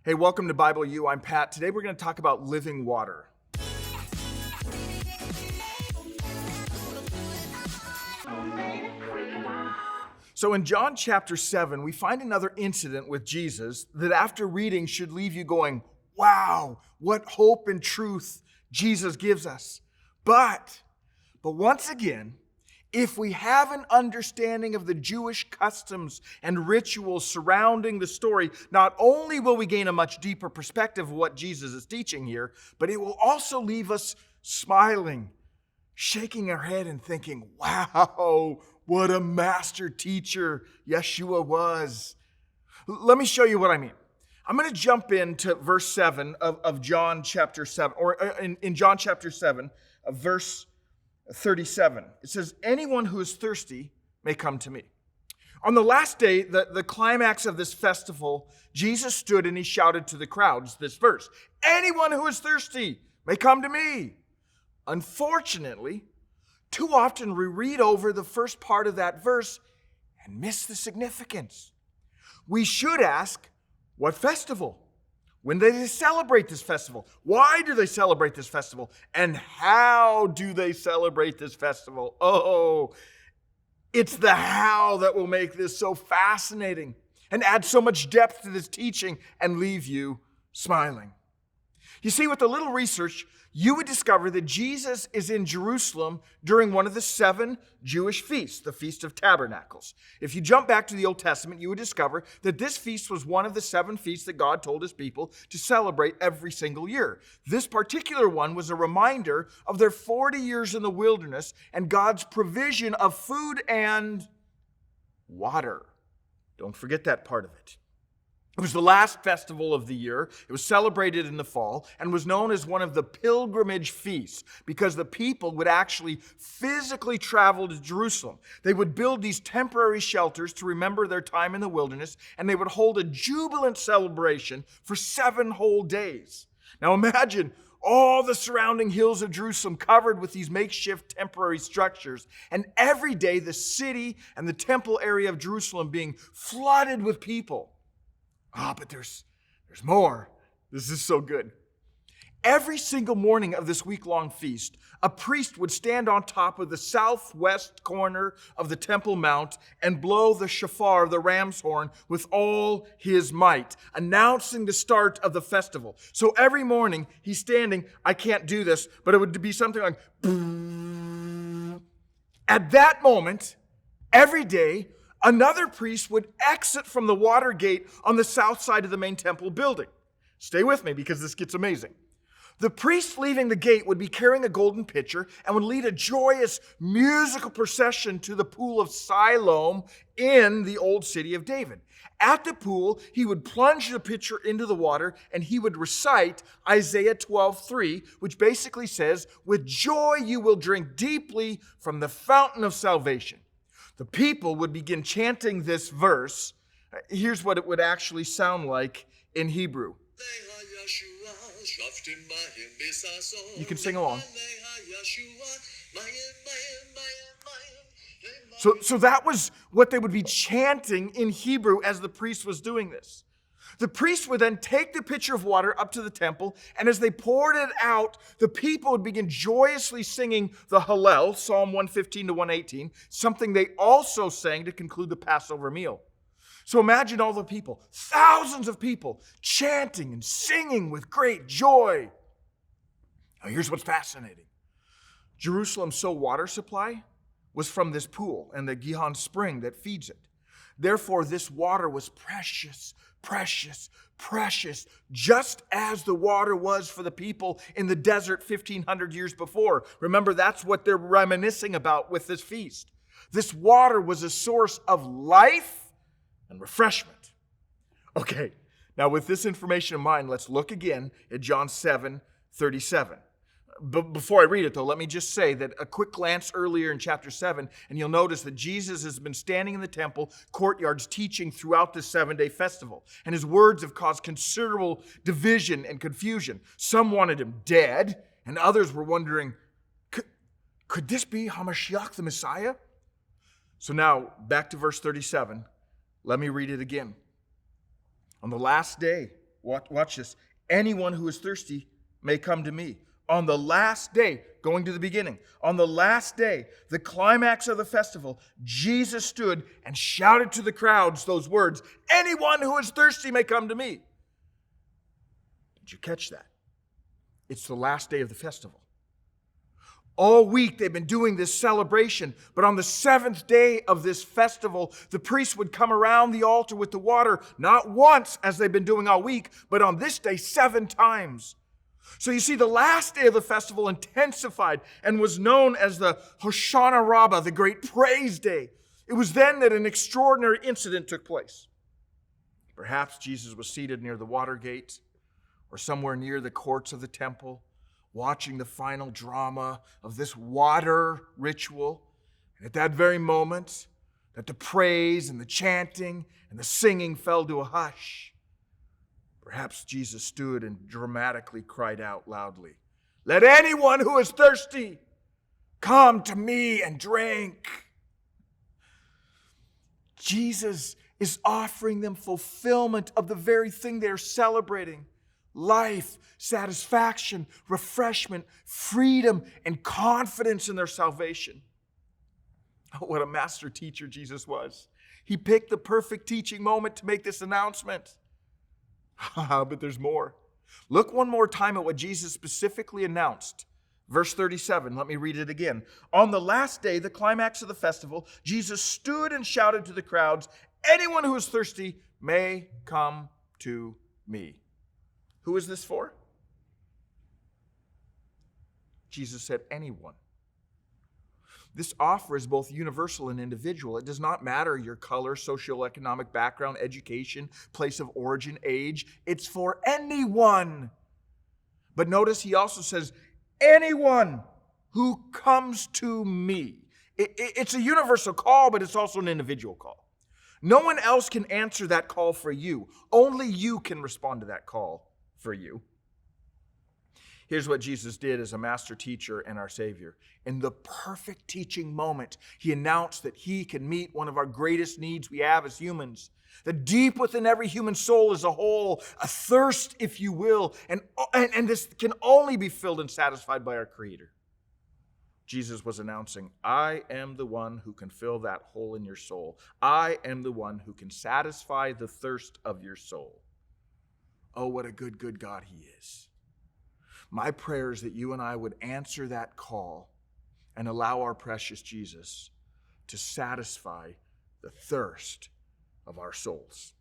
Hey, welcome to Bible U. I'm Pat. Today we're going to talk about living water. So in John chapter 7, we find another incident with Jesus that after reading should leave you going, wow, what hope and truth Jesus gives us. But once again, if we have an understanding of the Jewish customs and rituals surrounding the story, not only will we gain a much deeper perspective of what Jesus is teaching here, but it will also leave us smiling, shaking our head and thinking, wow, what a master teacher Yeshua was. Let me show you what I mean. I'm going to jump into verse 7 of John chapter 7, or in John chapter 7, verse 37. It says, anyone who is thirsty may come to me. On the last day, the climax of this festival, Jesus stood and he shouted to the crowds this verse, anyone who is thirsty may come to me. Unfortunately, too often we read over the first part of that verse and miss the significance. We should ask, what festival? When do they celebrate this festival? Why do they celebrate this festival? And how do they celebrate this festival? Oh, it's the how that will make this so fascinating and add so much depth to this teaching and leave you smiling. You see, with a little research, you would discover that Jesus is in Jerusalem during one of the 7 Jewish feasts, the Feast of Tabernacles. If you jump back to the Old Testament, you would discover that this feast was one of the 7 feasts that God told his people to celebrate every single year. This particular one was a reminder of their 40 years in the wilderness and God's provision of food and water. Don't forget that part of it. It was the last festival of the year. It was celebrated in the fall and was known as one of the pilgrimage feasts because the people would actually physically travel to Jerusalem. They would build these temporary shelters to remember their time in the wilderness, and they would hold a jubilant celebration for 7 whole days. Now imagine all the surrounding hills of Jerusalem covered with these makeshift temporary structures, and every day the city and the temple area of Jerusalem being flooded with people. But there's more. This is so good. Every single morning of this week-long feast, a priest would stand on top of the southwest corner of the Temple Mount and blow the shofar, the ram's horn, with all his might, announcing the start of the festival. So every morning he's standing, I can't do this, but it would be something like, boom. At that moment, every day, another priest would exit from the water gate on the south side of the main temple building. Stay with me because this gets amazing. The priest leaving the gate would be carrying a golden pitcher and would lead a joyous musical procession to the pool of Siloam in the old city of David. At the pool, he would plunge the pitcher into the water and he would recite Isaiah 12:3, which basically says, with joy you will drink deeply from the fountain of salvation. The people would begin chanting this verse. Here's what it would actually sound like in Hebrew. You can sing along. So that was what they would be chanting in Hebrew as the priest was doing this. The priest would then take the pitcher of water up to the temple, and as they poured it out, the people would begin joyously singing the Hallel, Psalm 115 to 118, something they also sang to conclude the Passover meal. So imagine all the people, thousands of people, chanting and singing with great joy. Now here's what's fascinating. Jerusalem's sole water supply was from this pool and the Gihon spring that feeds it. Therefore, this water was precious, precious, precious, just as the water was for the people in the desert 1,500 years before. Remember, that's what they're reminiscing about with this feast. This water was a source of life and refreshment. Okay, now with this information in mind, let's look again at John 7:37. Before I read it, though, let me just say that a quick glance earlier in chapter 7, and you'll notice that Jesus has been standing in the temple courtyards teaching throughout this 7-day festival. And his words have caused considerable division and confusion. Some wanted him dead, and others were wondering, could this be Hamashiach, the Messiah? So now, back to verse 37. Let me read it again. On the last day, watch this, anyone who is thirsty may come to me. On the last day, going to the beginning, on the last day, the climax of the festival, Jesus stood and shouted to the crowds those words, anyone who is thirsty may come to me. Did you catch that? It's the last day of the festival. All week they've been doing this celebration, but on the seventh day of this festival, the priests would come around the altar with the water, not once as they've been doing all week, but on this day 7 times. So you see, the last day of the festival intensified and was known as the Hoshana Rabbah, the great praise day. It was then that an extraordinary incident took place. Perhaps Jesus was seated near the water gate or somewhere near the courts of the temple, watching the final drama of this water ritual. And at that very moment, that the praise and the chanting and the singing fell to a hush, perhaps Jesus stood and dramatically cried out loudly, let anyone who is thirsty come to me and drink. Jesus is offering them fulfillment of the very thing they're celebrating. Life, satisfaction, refreshment, freedom, and confidence in their salvation. Oh, what a master teacher Jesus was. He picked the perfect teaching moment to make this announcement. But there's more. Look one more time at what Jesus specifically announced. Verse 37, let me read it again. On the last day, the climax of the festival, Jesus stood and shouted to the crowds, anyone who is thirsty may come to me. Who is this for? Jesus said, anyone. This offer is both universal and individual. It does not matter your color, socioeconomic background, education, place of origin, age. It's for anyone. But notice he also says, anyone who comes to me. It's a universal call, but it's also an individual call. No one else can answer that call for you. Only you can respond to that call for you. Here's what Jesus did as a master teacher and our Savior. In the perfect teaching moment, he announced that he can meet one of our greatest needs we have as humans. That deep within every human soul is a hole, a thirst, if you will, and this can only be filled and satisfied by our Creator. Jesus was announcing, I am the one who can fill that hole in your soul. I am the one who can satisfy the thirst of your soul. Oh, what a good, good God he is. My prayer is that you and I would answer that call and allow our precious Jesus to satisfy the thirst of our souls.